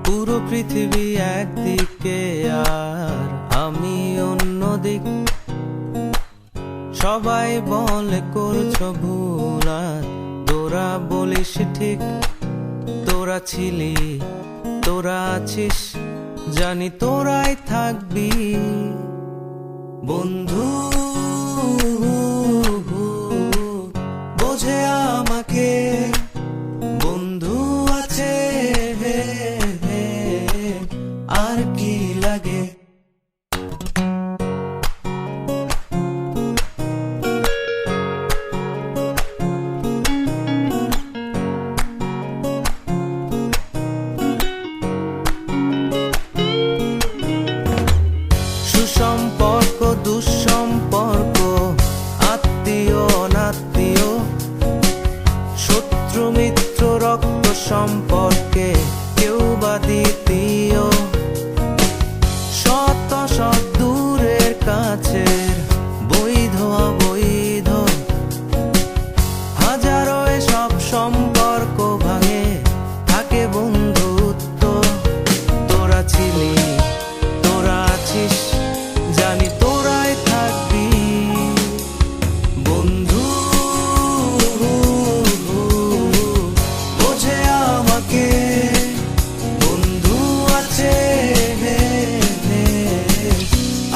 পুরো পৃথিবী একদিকে আর আমি অন্যদিক। সবাই বলে করছো ভুল আর তোরা বলিস ঠিক। তোরা ছিলি, তোরা আছিস, জানি তোরাই থাকবি বন্ধু। বোঝে আমাকে বন্ধু আছে, আর কি লাগে। সুসম্পর্ক দুঃসম্পর্ক, আত্মীয় অনাত্মীয়, শত্রু মিত্র রক্ত সম্পর্কে কেউ বা দ্বিতীয়। শত শত দূরের কাছের, বৈধ অবৈধ, হাজারো সব সম্পর্ক ভাঙে, থাকে বন্ধুত্ব। তোরা ছিলি, তোরা আছিস, জানি তোরাই থাকবি বন্ধু। বোঝে আমাকে বন্ধু আছে,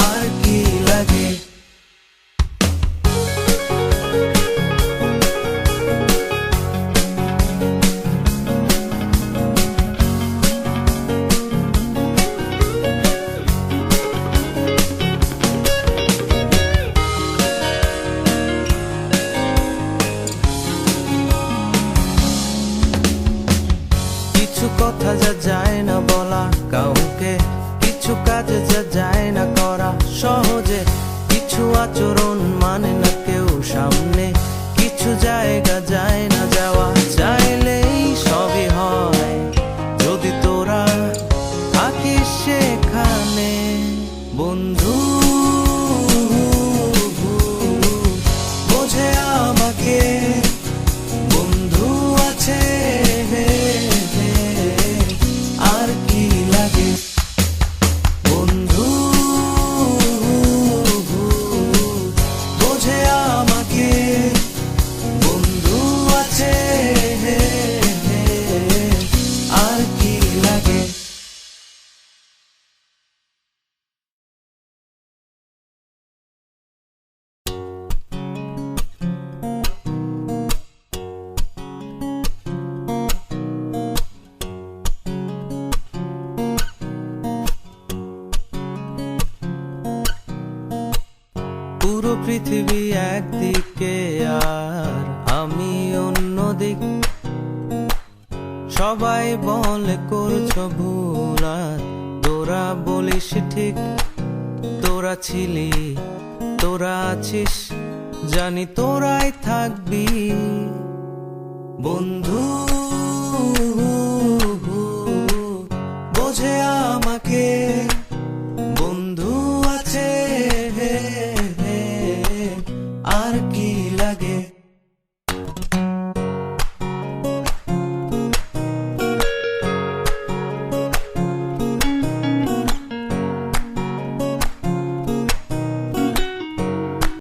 আর কি লাগে। কিছু কথা যা যায় না বলা কাউকে, কিছু কাজ যা যায় না করা সহজে, কিছু আচরণ মানে না কেউ সামনে, কিছু জায়গা যায় না যাওয়া, চাইলেই সবই হয় যদি তোরা থাকিস সেখানে বন্ধু। বোঝে আমাকে বন্ধু আছে, আর কি লাগে বন্ধু। বোঝে আমাকে বন্ধু আছে, আর কি লাগে। পুরো পৃথিবী একদিকে আর আমি অন্যদিক। সবাই বলে করছো ভুল আর তোরা বলিস ঠিক। তোরা ছিলি, তোরা আছিস, জানি তোরাই থাকবি বন্ধু।